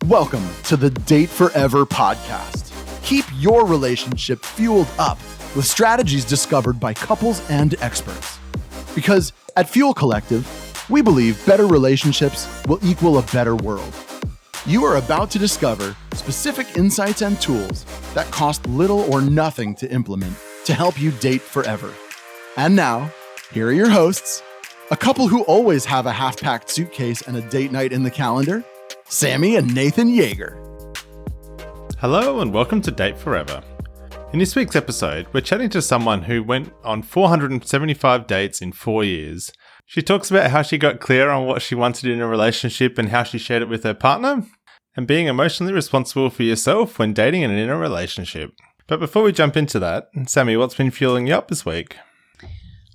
Welcome to the Date Forever podcast. Keep your relationship fueled up with strategies discovered by couples and experts. Because at Fuel Collective, we believe better relationships will equal a better world. You are about to discover specific insights and tools that cost little or nothing to implement to help you date forever. And now, here are your hosts, a couple who always have a half-packed suitcase and a date night in the calendar, Sammy and Nathan Yeager. Hello and welcome to Date Forever. In this week's episode, we're chatting to someone who went on 475 dates in 4 years. She talks about how she got clear on what she wanted in a relationship and how she shared it with her partner, and being emotionally responsible for yourself when dating and in a relationship. But before we jump into that, Sammy, what's been fueling you up this week?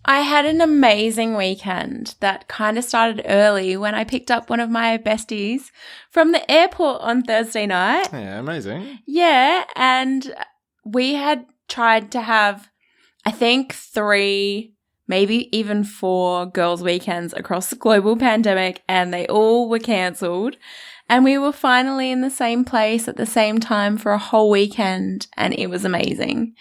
I had an amazing weekend that kind of started early when I picked up one of my besties from the airport on Thursday night. Yeah, amazing. Yeah, and we had tried to have, I think, 3, maybe even 4 girls' weekends across the global pandemic, and they all were cancelled. And we were finally in the same place at the same time for a whole weekend, and it was amazing.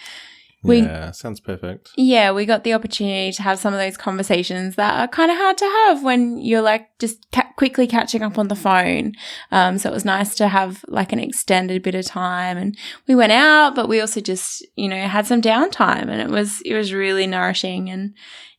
Yeah, sounds perfect. Yeah, we got the opportunity to have some of those conversations that are kind of hard to have when you're like just quickly catching up on the phone. So it was nice to have like an extended bit of time, and we went out, but we also just, had some downtime, and it was really nourishing. And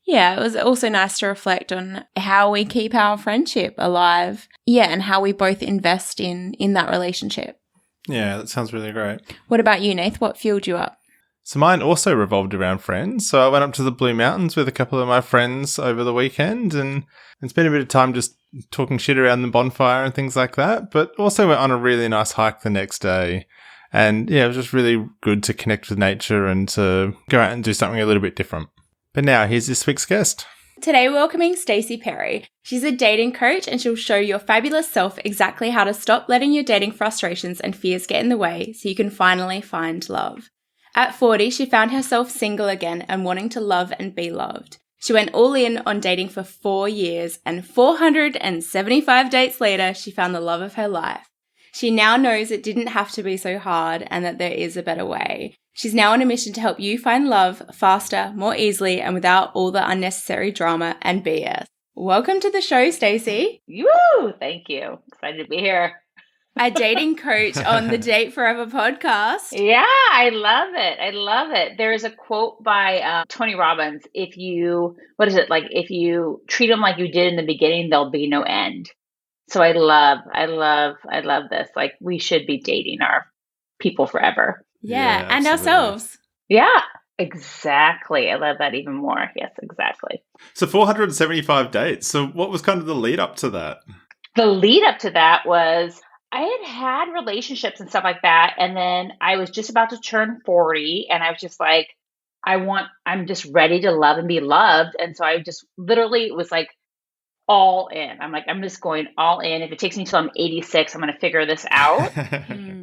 yeah, it was also nice to reflect on how we keep our friendship alive. Yeah, and how we both invest in that relationship. Yeah, that sounds really great. What about you, Nath? What fueled you up? So mine also revolved around friends. So I went up to the Blue Mountains with a couple of my friends over the weekend and spent a bit of time just talking shit around the bonfire and things like that. But also went on a really nice hike the next day. And yeah, it was just really good to connect with nature and to go out and do something a little bit different. But now, here's this week's guest. Today, we're welcoming Stacy Perry. She's a dating coach, and she'll show your fabulous self exactly how to stop letting your dating frustrations and fears get in the way so you can finally find love. At 40, she found herself single again and wanting to love and be loved. She went all in on dating for 4 years, and 475 dates later, she found the love of her life. She now knows it didn't have to be so hard and that there is a better way. She's now on a mission to help you find love faster, more easily, and without all the unnecessary drama and BS. Welcome to the show, Stacy. Woo! Thank you. Excited to be here. A dating coach on the Date Forever podcast. Yeah, I love it. I love it. There's a quote by Tony Robbins. If you treat them like you did in the beginning, there'll be no end. So I love this. Like, we should be dating our people forever. Yeah, and ourselves. Yeah, exactly. I love that even more. Yes, exactly. So 475 dates. So what was kind of the lead up to that? The lead up to that was I had relationships and stuff like that. And then I was just about to turn 40, and I was just like, I'm just ready to love and be loved. And so I just literally was like all in. I'm like, I'm just going all in. If it takes me till I'm 86, I'm going to figure this out.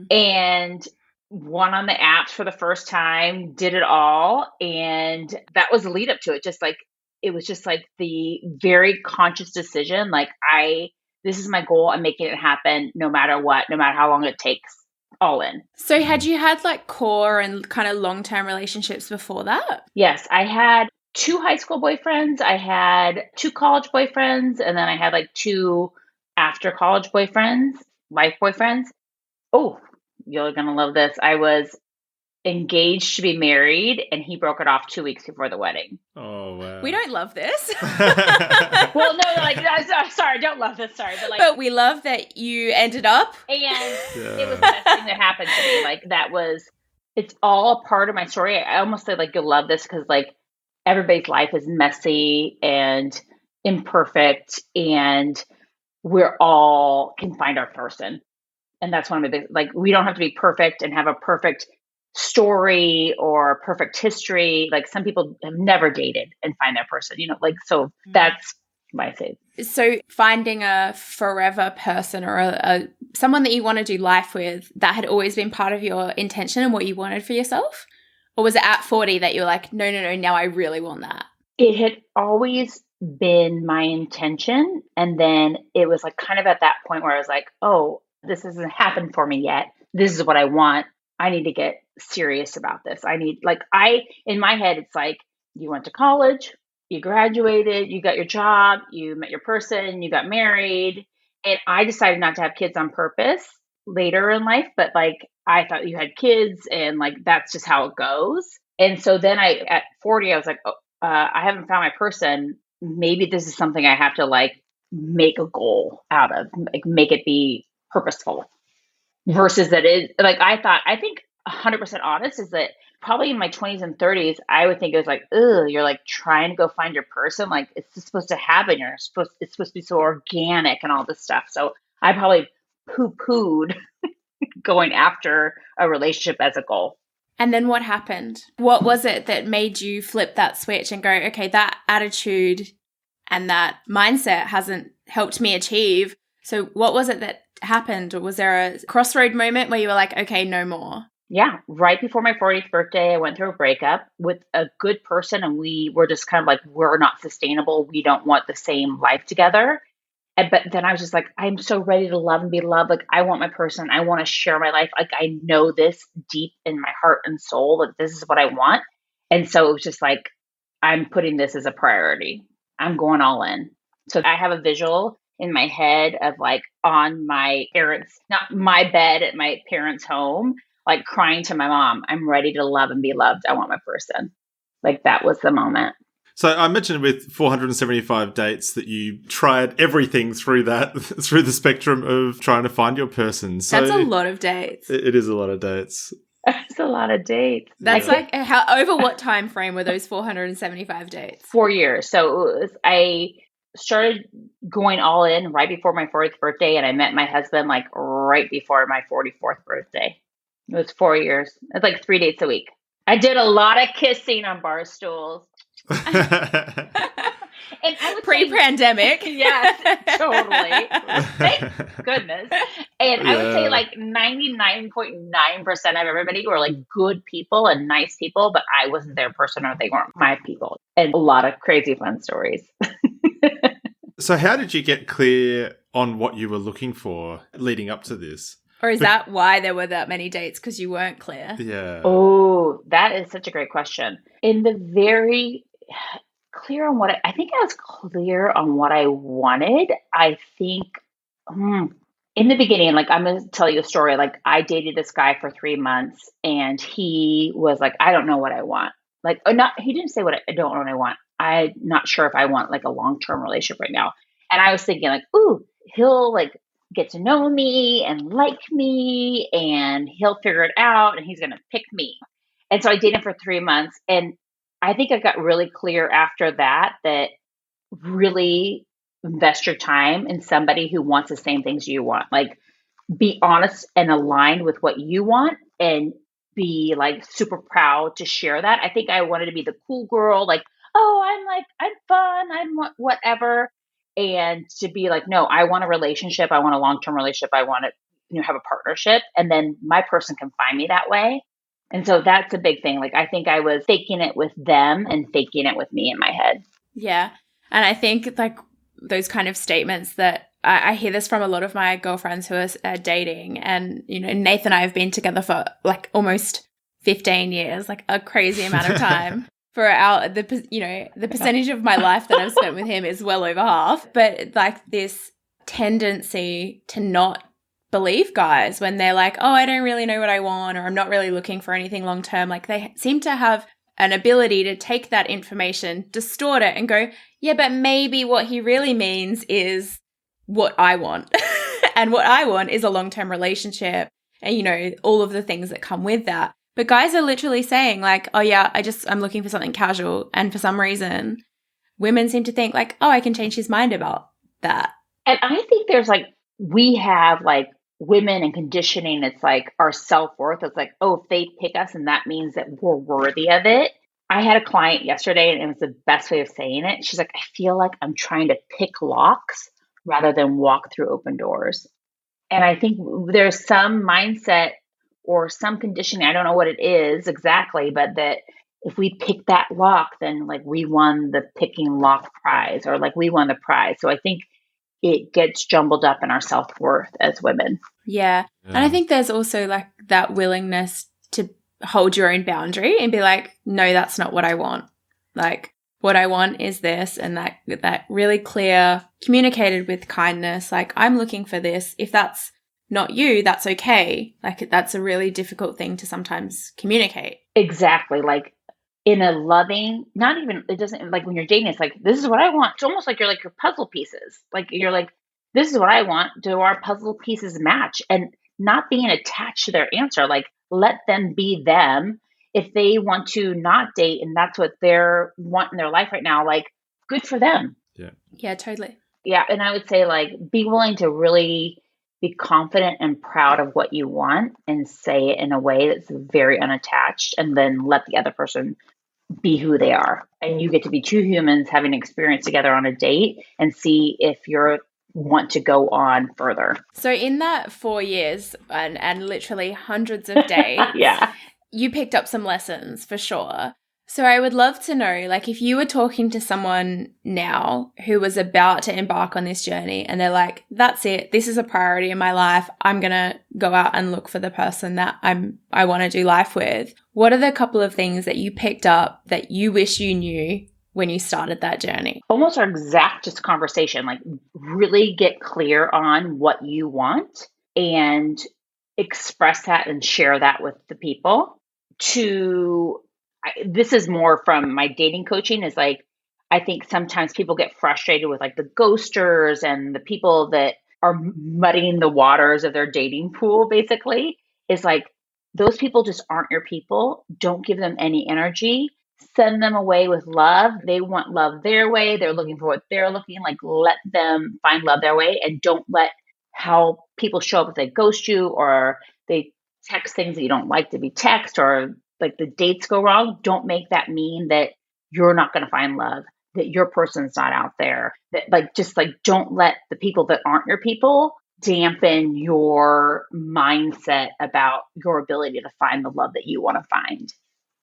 And won on the apps for the first time, did it all. And that was the lead up to it. It was just like the very conscious decision. Like, this is my goal. I'm making it happen no matter what, no matter how long it takes, all in. So had you had like core and kind of long-term relationships before that? Yes, I had 2 high school boyfriends. I had 2 college boyfriends. And then I had like 2 after college boyfriends, life boyfriends. Oh, you're going to love this. I was engaged to be married, and he broke it off 2 weeks before the wedding. Oh, wow. We don't love this. Well, no, like, sorry, I don't love this. Sorry. But we love that you ended up. And It was the best thing that happened to me. Like, it's all a part of my story. I almost say, like, you'll love this because, like, everybody's life is messy and imperfect, and we're all can find our person. And that's one of the big, like, we don't have to be perfect and have a perfect story or perfect history. Like, some people have never dated and find their person, so that's my I say. So finding a forever person or a someone that you want to do life with, that had always been part of your intention and what you wanted for yourself? Or was it at 40 that you were like, no, now I really want that? It had always been my intention. And then it was like kind of at that point where I was like, oh, this hasn't happened for me yet. This is what I want. I need to get serious about this. In my head, it's like, you went to college, you graduated, you got your job, you met your person, you got married. And I decided not to have kids on purpose later in life, but like, I thought you had kids and like, that's just how it goes. And so then at 40, I was like, oh, I haven't found my person. Maybe this is something I have to like make a goal out of, like make it be purposeful versus that is like, I think 100% honest is that probably in my 20s and 30s, I would think it was like, ugh, you're like trying to go find your person. Like it's just supposed to happen. It's supposed to be so organic and all this stuff. So I probably poo-pooed going after a relationship as a goal. And then what happened? What was it that made you flip that switch and go, okay, that attitude and that mindset hasn't helped me achieve? So what was it that happened? Or was there a crossroad moment where you were like, okay, no more? Yeah. Right before my 40th birthday, I went through a breakup with a good person. And we were just kind of like, we're not sustainable. We don't want the same life together. But then I was just like, I'm so ready to love and be loved. Like, I want my person. I want to share my life. Like, I know this deep in my heart and soul that this is what I want. And so it was just like, I'm putting this as a priority. I'm going all in. So I have a visual in my head of like on my parents, not my bed at my parents' home, like crying to my mom, I'm ready to love and be loved. I want my person. Like that was the moment. So I mentioned with 475 dates that you tried everything through through the spectrum of trying to find your person. So that's a lot of dates. It is a lot of dates. That's a lot of dates. That's like over what time frame were those 475 dates? 4 years. So I started going all in right before my 40th birthday, and I met my husband like right before my 44th birthday. It was 4 years. It's like 3 dates a week. I did a lot of kissing on bar stools. And I would pre-pandemic. Yeah, totally. Thank goodness. And I would say like 99.9% of everybody were like good people and nice people, but I wasn't their person or they weren't my people. And a lot of crazy fun stories. So how did you get clear on what you were looking for leading up to this? Or is that why there were that many dates? Because you weren't clear? Yeah. Oh, that is such a great question. In the very clear on I think I was clear on what I wanted. I think in the beginning, like I'm going to tell you a story. Like I dated this guy for 3 months and he was like, I don't know what I want. Like, he didn't say I don't know what I want. I'm not sure if I want like a long-term relationship right now. And I was thinking like, ooh, he'll like get to know me and like me and he'll figure it out and he's going to pick me. And so I dated him for 3 months. And I think I got really clear after that really invest your time in somebody who wants the same things you want. Like be honest and aligned with what you want and be like super proud to share that. I think I wanted to be the cool girl, like, oh, I'm fun, I'm whatever. And to be like, no, I want a relationship. I want a long-term relationship. I want to, have a partnership. And then my person can find me that way. And so that's a big thing. Like, I think I was faking it with them and faking it with me in my head. Yeah. And I think like those kind of statements that I hear this from a lot of my girlfriends who are dating. And, Nathan and I have been together for like almost 15 years, like a crazy amount of time. For the percentage of my life that I've spent with him is well over half. But like this tendency to not believe guys when they're like, oh, I don't really know what I want, or I'm not really looking for anything long term. Like they seem to have an ability to take that information, distort it and go, yeah, but maybe what he really means is what I want. And what I want is a long-term relationship and, all of the things that come with that. But guys are literally saying like, oh yeah, I'm looking for something casual. And for some reason, women seem to think like, oh, I can change his mind about that. And I think there's like, we have like women and conditioning. It's like our self-worth. It's like, oh, if they pick us and that means that we're worthy of it. I had a client yesterday and it was the best way of saying it. She's like, I feel like I'm trying to pick locks rather than walk through open doors. And I think there's some mindset or some conditioning, I don't know what it is exactly, but that if we pick that lock, then like we won the picking lock prize or like we won the prize. So I think it gets jumbled up in our self-worth as women. Yeah. And I think there's also like that willingness to hold your own boundary and be like, no, that's not what I want. Like, what I want is this, and that really clear, communicated with kindness. Like, I'm looking for this. If that's not you, that's okay. Like, that's a really difficult thing to sometimes communicate. Exactly. Like in a loving, not even, it doesn't, like when you're dating, it's like, this is what I want. It's almost like you're like your puzzle pieces. Like you're like, this is what I want. Do our puzzle pieces match? And not being attached to their answer. Like, let them be them. If they want to not date and that's what they're want in their life right now, like, good for them. Yeah, totally. Yeah. And I would say, like, be willing to really be confident and proud of what you want and say it in a way that's very unattached, and then let the other person be who they are. And you get to be two humans having an experience together on a date and see if you want to go on further. So in that 4 years and literally hundreds of days, Yeah. you picked up some lessons for sure. So I would love to know, like, if you were talking to someone now who was about to embark on this journey and they're like, that's it, this is a priority in my life, I'm going to go out and look for the person that I want to do life with. What are the couple of things that you picked up that you wish you knew when you started that journey? Almost our exact just conversation, like really get clear on what you want and express that and share that with the people. This is more from my dating coaching, is like, I think sometimes people get frustrated with like the ghosters and the people that are muddying the waters of their dating pool, basically. Is like, those people just aren't your people. Don't give them any energy. Send them away with love. They want love their way. They're looking for what they're looking like. Let them find love their way, and don't let how people show up if they ghost you or they text things that you don't like to be text, or like the dates go wrong. Don't make that mean that you're not going to find love, that your person's not out there. That like, just like, don't let the people that aren't your people dampen your mindset about your ability to find the love that you want to find.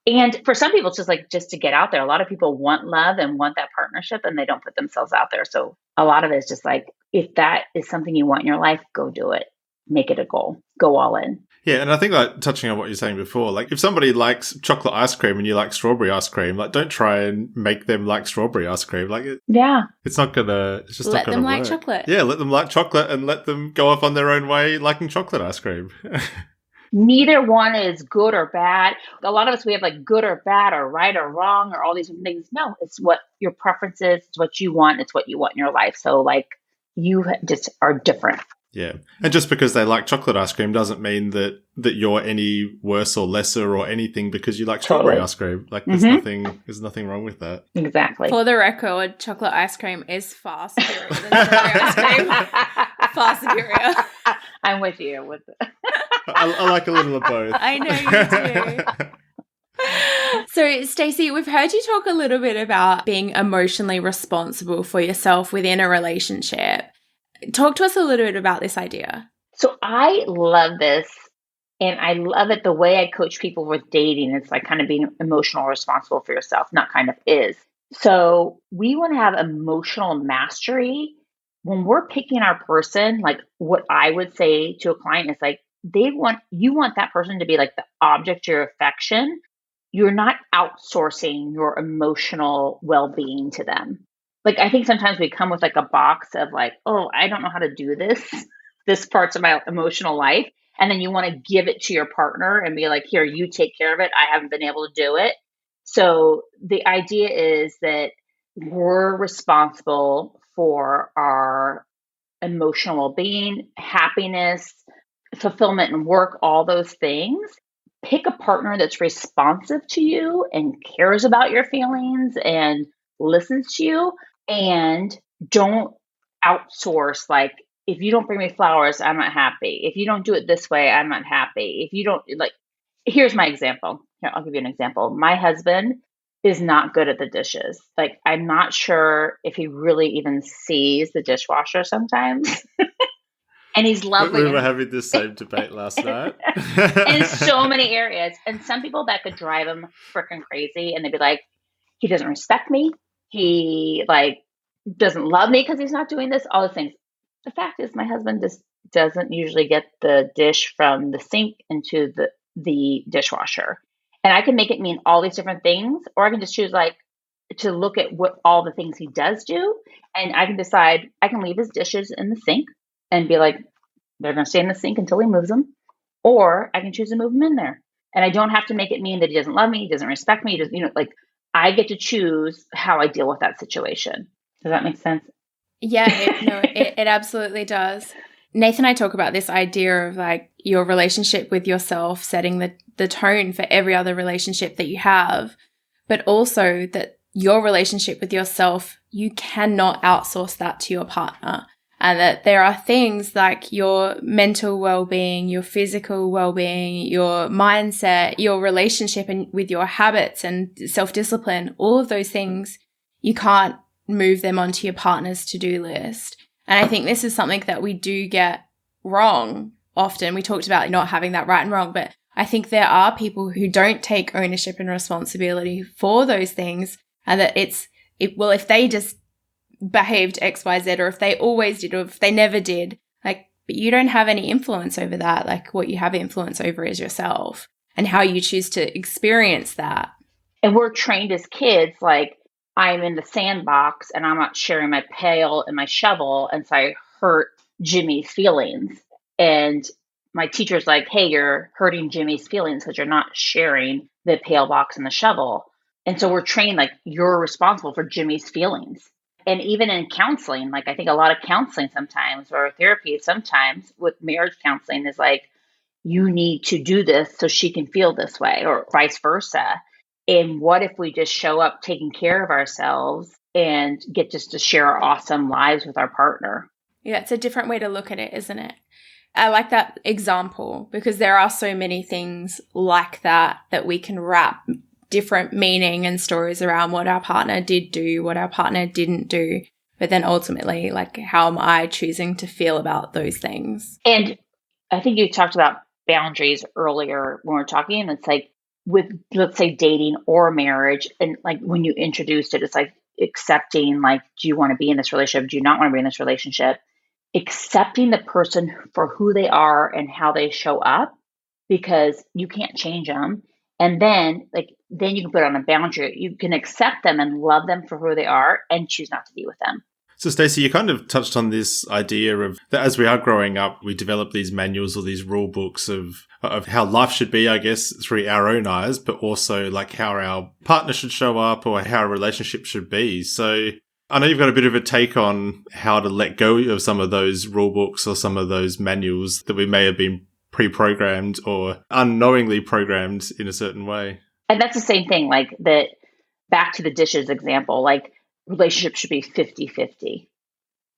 And for some people, it's just like, just to get out there. A lot of people want love and want that partnership, and they don't put themselves out there. So a lot of it is just like, if that is something you want in your life, go do it. Make it a goal. Go all in. Yeah, and I think, like, touching on what you're saying before, like, if somebody likes chocolate ice cream and you like strawberry ice cream, like, don't try and make them like strawberry ice cream. Like, it's just not gonna work. Let them like chocolate. Yeah, let them like chocolate and let them go off on their own way liking chocolate ice cream. Neither one is good or bad. A lot of us, we have like good or bad or right or wrong or all these things. No, it's what your preference is. It's what you want. It's what you want in your life. So like, you just are different. Yeah. And just because they like chocolate ice cream doesn't mean that you're any worse or lesser or anything because you like strawberry ice cream. Like, there's nothing wrong with that. Exactly. For the record, chocolate ice cream is far superior than strawberry ice cream. Far superior. I'm with you. I like a little of both. I know you do. So, Stacey, we've heard you talk a little bit about being emotionally responsible for yourself within a relationship. Talk to us a little bit about this idea. So I love this, and I love it the way I coach people with dating. It's like kind of being emotional responsible for yourself, not kind of is. So we want to have emotional mastery. When we're picking our person, like what I would say to a client is like, you want that person to be like the object of your affection. You're not outsourcing your emotional well-being to them. Like, I think sometimes we come with like a box of like, oh, I don't know how to do this parts of my emotional life. And then you want to give it to your partner and be like, here, you take care of it. I haven't been able to do it. So the idea is that we're responsible for our emotional well-being, happiness, fulfillment in work, all those things. Pick a partner that's responsive to you and cares about your feelings and listens to you, and don't outsource. Like, if you don't bring me flowers, I'm not happy. If you don't do it this way, I'm not happy. If you don't, like, here's my example. Here, I'll give you an example. My husband is not good at the dishes. Like, I'm not sure if he really even sees the dishwasher sometimes. And he's lovely. We were having this same debate last night. In so many areas. And some people, that could drive him freaking crazy. And they'd be like, he doesn't respect me. He like doesn't love me because he's not doing this, all those things. the fact is my husband just doesn't usually get the dish from the sink into the dishwasher. And I can make it mean all these different things, or I can just choose like to look at what all the things he does do. And I can decide I can leave his dishes in the sink and be like, they're going to stay in the sink until he moves them. Or I can choose to move them in there. And I don't have to make it mean that he doesn't love me, he doesn't respect me. He doesn't, like I get to choose how I deal with that situation. Does that make sense? Yeah, it absolutely does. Nathan and I talk about this idea of like your relationship with yourself setting the tone for every other relationship that you have, but also that your relationship with yourself, you cannot outsource that to your partner. And that there are things like your mental well-being, your physical well-being, your mindset, your relationship and with your habits and self-discipline, all of those things, you can't move them onto your partner's to-do list. And I think this is something that we do get wrong often. We talked about not having that right and wrong, but I think there are people who don't take ownership and responsibility for those things, and that well, if they just behaved XYZ, or if they always did, or if they never did, like, but you don't have any influence over that. Like, what you have influence over is yourself and how you choose to experience that. And we're trained as kids, like, I'm in the sandbox and I'm not sharing my pail and my shovel. And so I hurt Jimmy's feelings. And my teacher's like, hey, you're hurting Jimmy's feelings because you're not sharing the pail box and the shovel. And so we're trained like you're responsible for Jimmy's feelings. And even in counseling, like I think a lot of counseling sometimes, or therapy sometimes with marriage counseling, is like, you need to do this so she can feel this way, or vice versa. And what if we just show up taking care of ourselves and get just to share our awesome lives with our partner? Yeah, it's a different way to look at it, isn't it? I like that example because there are so many things like that we can wrap different meaning and stories around what our partner did do, what our partner didn't do. But then ultimately, like, how am I choosing to feel about those things? And I think you talked about boundaries earlier when we were talking. And it's like with, let's say, dating or marriage. And like when you introduced it, it's like accepting, like, do you want to be in this relationship? Do you not want to be in this relationship? Accepting the person for who they are and how they show up, because you can't change them. And then you can put on a boundary. You can accept them and love them for who they are and choose not to be with them. So, Stacey, you kind of touched on this idea of that as we are growing up, we develop these manuals or these rule books of how life should be, I guess, through our own eyes, but also like how our partner should show up or how a relationship should be. So I know you've got a bit of a take on how to let go of some of those rule books or some of those manuals that we may have been pre-programmed or unknowingly programmed in a certain way. And that's the same thing, like that, back to the dishes example, like relationships should be 50-50.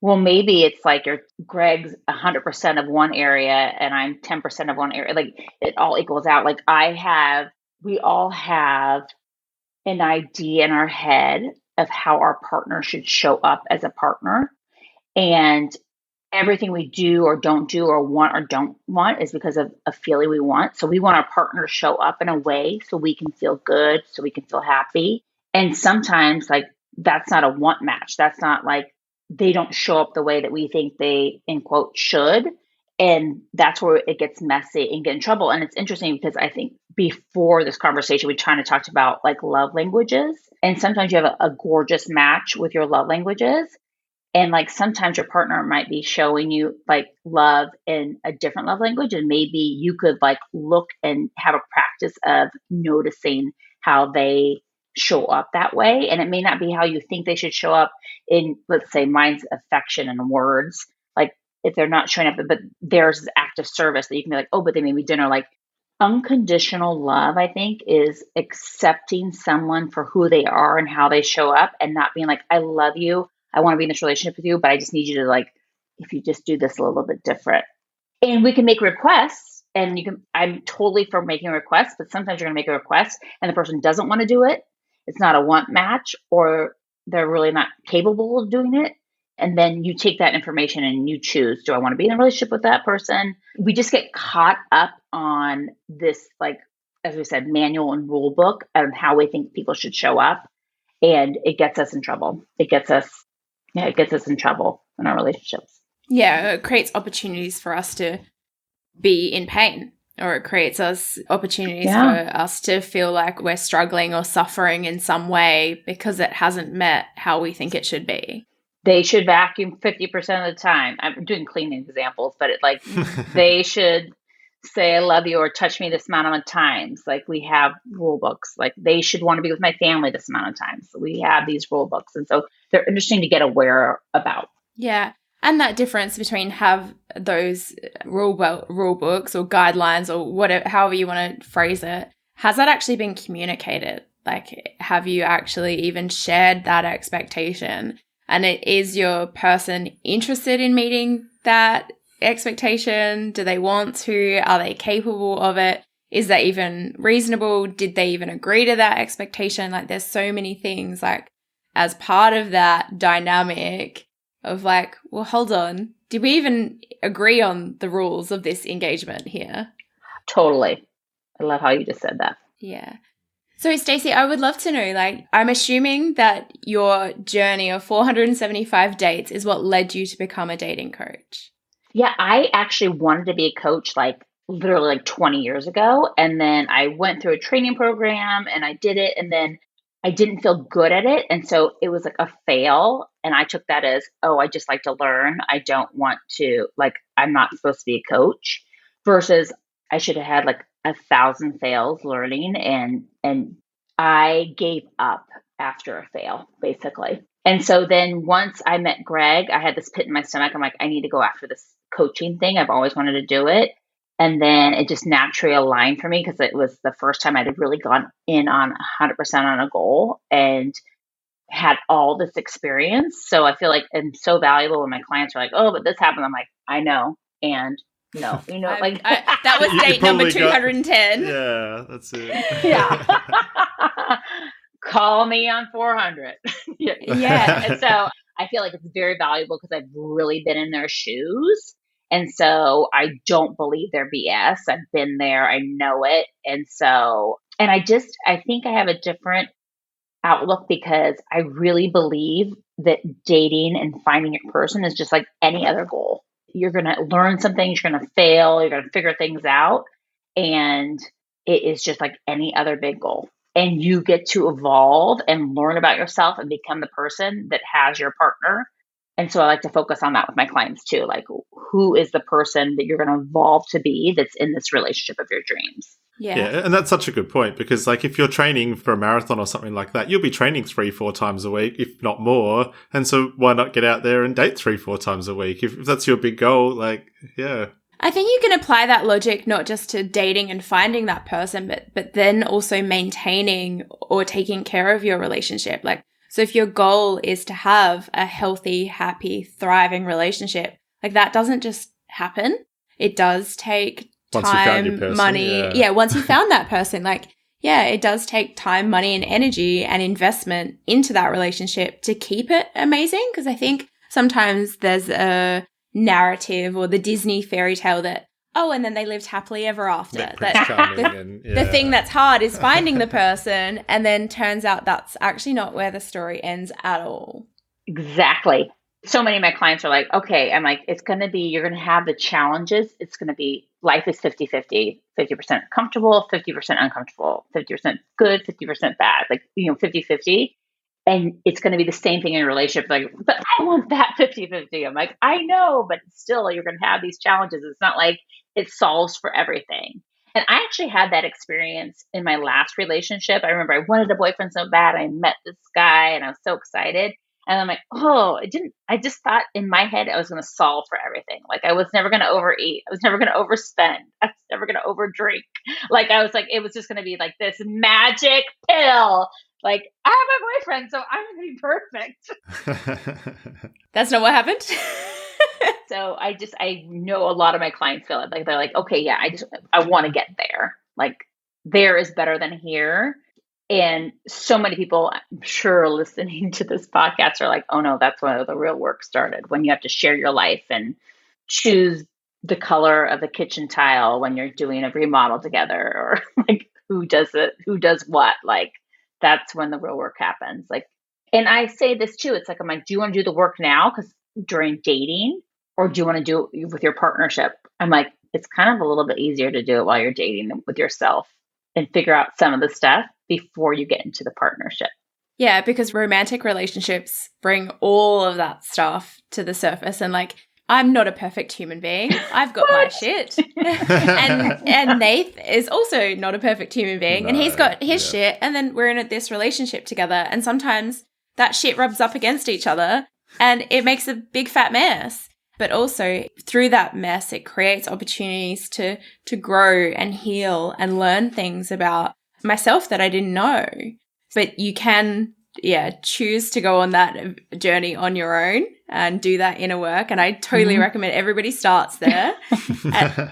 Well, maybe it's like Greg's 100% of one area and I'm 10% of one area. Like it all equals out. Like we all have an idea in our head of how our partner should show up as a partner. And everything we do or don't do or want or don't want is because of a feeling we want. So we want our partner to show up in a way so we can feel good, so we can feel happy. And sometimes like that's not a want match. That's not like they don't show up the way that we think they, in quote, should. And that's where it gets messy and get in trouble. And it's interesting because I think before this conversation, we kind of talked about like love languages. And sometimes you have a gorgeous match with your love languages. And like sometimes your partner might be showing you like love in a different love language. And maybe you could like look and have a practice of noticing how they show up that way. And it may not be how you think they should show up in, let's say, mine's affection and words. Like if they're not showing up, but there's act of service that you can be like, oh, but they made me dinner. Like unconditional love, I think, is accepting someone for who they are and how they show up and not being like, I love you, I want to be in this relationship with you, but I just need you to like, if you just do this a little bit different. And we can make requests and I'm totally for making requests, but sometimes you're going to make a request and the person doesn't want to do it. It's not a want match or they're really not capable of doing it. And then you take that information and you choose, do I want to be in a relationship with that person? We just get caught up on this, like, as we said, manual and rule book of how we think people should show up. And it gets us in trouble. It gets us in trouble in our relationships. Yeah, it creates opportunities for us to be in pain, or it creates us opportunities for us to feel like we're struggling or suffering in some way because it hasn't met how we think it should be. They should vacuum 50% of the time. I'm doing cleaning examples, but they should say I love you or touch me this amount of times. Like, we have rule books. Like, they should want to be with my family this amount of times. So we have these rule books. And so they're interesting to get aware about. Yeah. And that difference between have those rule books or guidelines or whatever, however you want to phrase it, has that actually been communicated? Like, have you actually even shared that expectation? And is your person interested in meeting that expectation? Do they want to? Are they capable of it? Is that even reasonable? Did they even agree to that expectation? Like, there's so many things, like, as part of that dynamic of like, well, hold on. Did we even agree on the rules of this engagement here? Totally. I love how you just said that. Yeah. So, Stacy, I would love to know, like, I'm assuming that your journey of 475 dates is what led you to become a dating coach. Yeah, I actually wanted to be a coach like literally like 20 years ago. And then I went through a training program and I did it. And then I didn't feel good at it. And so it was like a fail. And I took that as, oh, I just like to learn. I don't want to, like, I'm not supposed to be a coach, versus I should have had like 1,000 fails learning. And I gave up after a fail, basically. And so then once I met Greg, I had this pit in my stomach. I'm like, I need to go after this coaching thing. I've always wanted to do it. And then it just naturally aligned for me because it was the first time I'd really gone in on 100% on a goal and had all this experience. So I feel like I'm so valuable when my clients are like, oh, but this happened. I'm like, I know. And no, like that was date number 210. Yeah, that's it. Yeah. Call me on 400. Yeah. And so I feel like it's very valuable because I've really been in their shoes. And so I don't believe they're BS. I've been there. I know it. And so, and I think I have a different outlook because I really believe that dating and finding your person is just like any other goal. You're going to learn some things, you're going to fail, you're going to figure things out. And it is just like any other big goal. And you get to evolve and learn about yourself and become the person that has your partner. And so I like to focus on that with my clients too. Like, who is the person that you're going to evolve to be that's in this relationship of your dreams? Yeah, and that's such a good point because, like, if you're training for a marathon or something like that, you'll be training 3-4 times a week, if not more. And so why not get out there and date 3-4 times a week? If that's your big goal, like, yeah. I think you can apply that logic not just to dating and finding that person, but then also maintaining or taking care of your relationship. Like, so if your goal is to have a healthy, happy, thriving relationship, like, that doesn't just happen. It does take time, money. Yeah, once you found that person, like, yeah, it does take time, money, and energy and investment into that relationship to keep it amazing. Because I think sometimes there's a narrative or the Disney fairy tale that, oh, and then they lived happily ever after. The thing that's hard is finding the person, and then turns out that's actually not where the story ends at all. Exactly. So many of my clients are like, okay, I'm like, it's going to be, you're going to have the challenges. It's going to be, life is 50-50, 50% comfortable, 50% uncomfortable, 50% good, 50% bad, like, 50-50. And it's going to be the same thing in a relationship. Like, but I want that 50-50. I'm like, I know, but still you're going to have these challenges. It's not like it solves for everything. And I actually had that experience in my last relationship. I remember I wanted a boyfriend so bad. I met this guy and I was so excited. And I'm like, oh, I just thought in my head I was going to solve for everything. Like, I was never going to overeat. I was never going to overspend. I was never going to overdrink. Like, I was like, it was just going to be like this magic pill. Like, I have a boyfriend, so I'm going to be perfect. That's not what happened. So I know a lot of my clients feel it. Like, they're like, okay, yeah, I want to get there. Like, there is better than here. And so many people, I'm sure, listening to this podcast are like, oh no, that's when the real work started, when you have to share your life and choose the color of the kitchen tile when you're doing a remodel together, or like, who does it, who does what. Like, that's when the real work happens. Like, and I say this too, it's like, I'm like, do you want to do the work now? Because during dating, or do you want to do it with your partnership? I'm like, it's kind of a little bit easier to do it while you're dating with yourself and figure out some of the stuff before you get into the partnership. Yeah, because romantic relationships bring all of that stuff to the surface, and like, I'm not a perfect human being. I've got my shit. and Nath is also not a perfect human being, and he's got his shit, and then we're in this relationship together, and sometimes that shit rubs up against each other and it makes a big fat mess. But also through that mess, it creates opportunities to grow and heal and learn things about myself that I didn't know. But you can, choose to go on that journey on your own and do that inner work. And I totally recommend everybody starts there.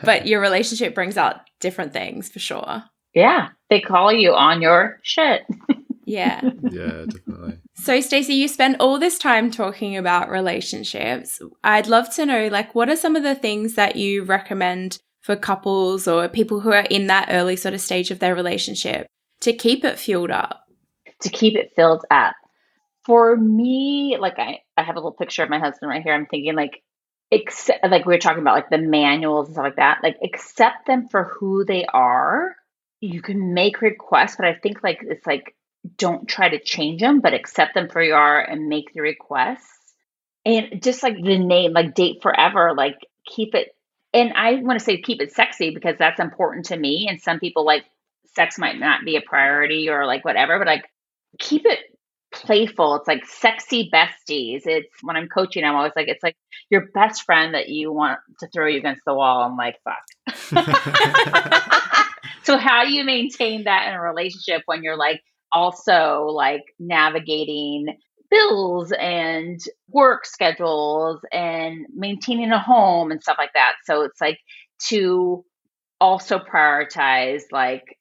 But your relationship brings out different things for sure. Yeah. They call you on your shit. Yeah. Yeah, definitely. So, Stacy, you spend all this time talking about relationships. I'd love to know, like, what are some of the things that you recommend for couples or people who are in that early sort of stage of their relationship to keep it fueled up? To keep it filled up. For me, like I have a little picture of my husband right here. I'm thinking like we were talking about like the manuals and stuff like that, like accept them for who they are. You can make requests, but I think like it's like don't try to change them, but accept them for you are and make the requests. And just like the name, like date forever, like keep it. And I want to say keep it sexy because that's important to me. And some people like sex might not be a priority or like whatever, but like keep it playful. It's like sexy besties. It's when I'm coaching, I'm always like, it's like your best friend that you want to throw you against the wall. I'm like, fuck. So how do you maintain that in a relationship when you're like also like navigating bills and work schedules and maintaining a home and stuff like that? So it's like to also prioritize like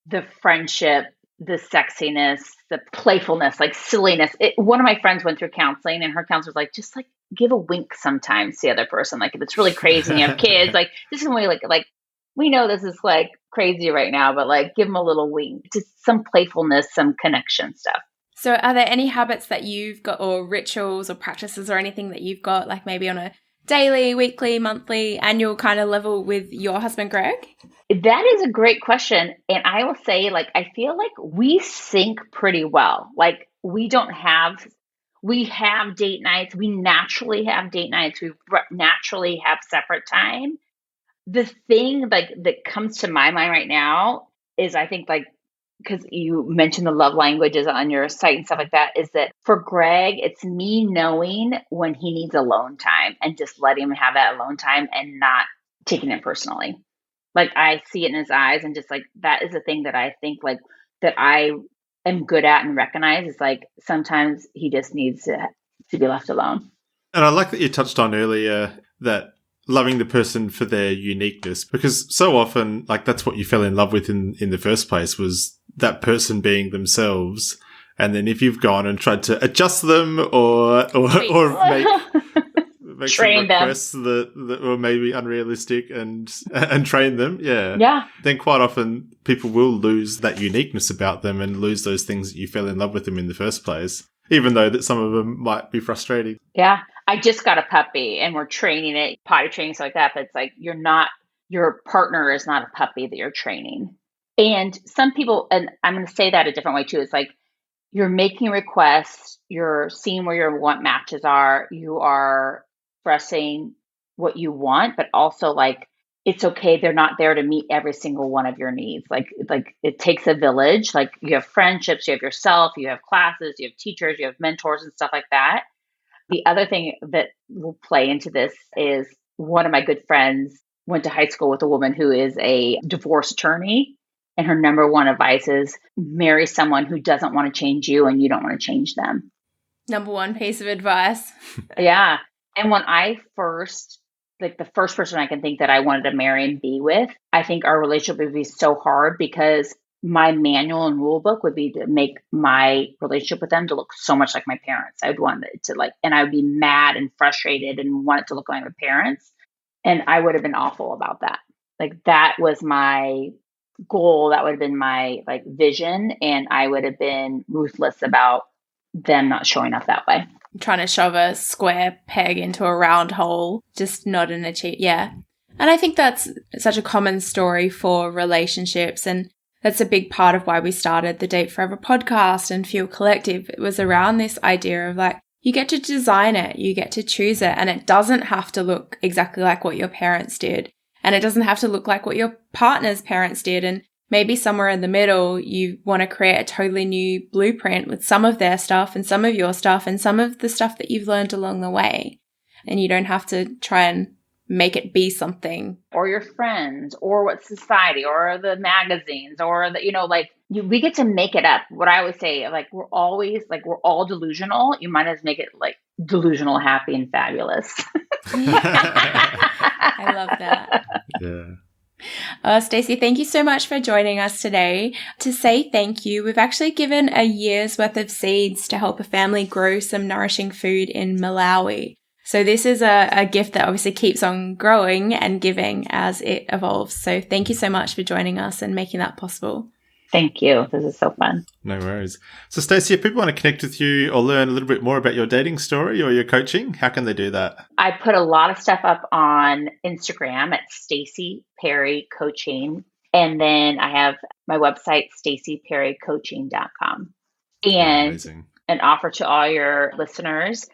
the friendship, the sexiness, the playfulness, like silliness. One of my friends went through counseling and her counselor was like, just like give a wink sometimes to the other person. Like if it's really crazy and you have kids, like this is way like we know this is like crazy right now, but like give them a little wink, just some playfulness, some connection stuff. So are there any habits that you've got or rituals or practices or anything that you've got like maybe on a daily, weekly, monthly, annual kind of level with your husband, Greg? That is a great question. And I will say, like, I feel like we sync pretty well. Like we have date nights. We naturally have date nights. We naturally have separate time. The thing like that comes to my mind right now is I think like, because you mentioned the love languages on your site and stuff like that, is that for Greg, it's me knowing when he needs alone time and just letting him have that alone time and not taking it personally. Like I see it in his eyes and just like, that is the thing that I think like that I am good at and recognize is like, sometimes he just needs to be left alone. And I like that you touched on earlier that loving the person for their uniqueness, because so often like that's what you fell in love with in the first place was that person being themselves. And then if you've gone and tried to adjust them or make train some requests that were maybe unrealistic and train them, then quite often people will lose that uniqueness about them and lose those things that you fell in love with them in the first place, even though that some of them might be frustrating. Yeah. I just got a puppy and we're training it, potty training, stuff like that. But it's like, your partner is not a puppy that you're training. And some people, and I'm going to say that a different way too. It's like, you're making requests, you're seeing where your want matches are, you are expressing what you want, but also like, it's okay. They're not there to meet every single one of your needs. Like it takes a village. Like you have friendships, you have yourself, you have classes, you have teachers, you have mentors and stuff like that. The other thing that will play into this is one of my good friends went to high school with a woman who is a divorce attorney. And her number one advice is marry someone who doesn't want to change you and you don't want to change them. Number one piece of advice. Yeah. And when I first, like the first person I can think that I wanted to marry and be with, I think our relationship would be so hard because my manual and rule book would be to make my relationship with them to look so much like my parents. I would want it to like, and I would be mad and frustrated and want it to look like my parents. And I would have been awful about that. Like that was my goal. That would have been my like vision. And I would have been ruthless about them not showing up that way. trying to shove a square peg into a round hole, just not an achieve. Yeah. And I think that's such a common story for relationships. And that's a big part of why we started the Date Forever podcast and Fuel Collective. It was around this idea of like, you get to design it, you get to choose it, and it doesn't have to look exactly like what your parents did. And it doesn't have to look like what your partner's parents did. And maybe somewhere in the middle, you want to create a totally new blueprint with some of their stuff and some of your stuff and some of the stuff that you've learned along the way. And you don't have to try and make it be something. Or your friends, or what society, or the magazines, or we get to make it up. What I always say, like, we're all delusional. You might as well make it like delusional, happy, and fabulous. I love that. Yeah. Stacy, thank you so much for joining us today. To say thank you, we've actually given a year's worth of seeds to help a family grow some nourishing food in Malawi. So this is a gift that obviously keeps on growing and giving as it evolves. So thank you so much for joining us and making that possible. Thank you. This is so fun. No worries. So Stacey, if people want to connect with you or learn a little bit more about your dating story or your coaching, how can they do that? I put a lot of stuff up on Instagram at Stacy Perry Coaching. And then I have my website, stacyperrycoaching.com. And Amazing. An offer to all your listeners.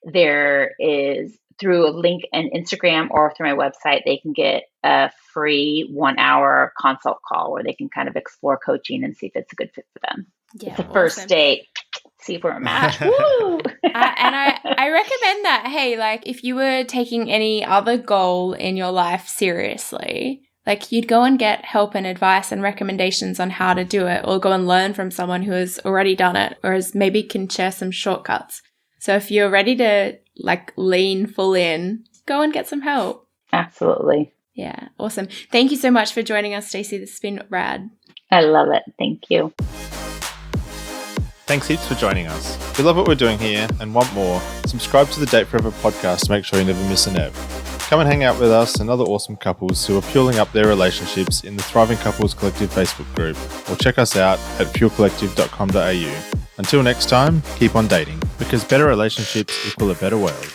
There is, through a link in Instagram or through my website, they can get a free 1-hour consult call where they can kind of explore coaching and see if it's a good fit for them. Yeah, it's a first date. See if we're a match. Woo! I recommend that. Hey, like if you were taking any other goal in your life seriously, like you'd go and get help and advice and recommendations on how to do it, or go and learn from someone who has already done it, or has maybe can share some shortcuts. So if you're ready to like lean full in, go and get some help. Absolutely. Yeah, awesome. Thank you so much for joining us, Stacy. This has been rad. I love it. Thank you. Thanks heaps for joining us. If you love what we're doing here and want more, subscribe to the Date Forever podcast to make sure you never miss an ep. Come and hang out with us and other awesome couples who are fueling up their relationships in the Thriving Couples Collective Facebook group, or check us out at fuelcollective.com.au. Until next time, keep on dating, because better relationships equal a better world.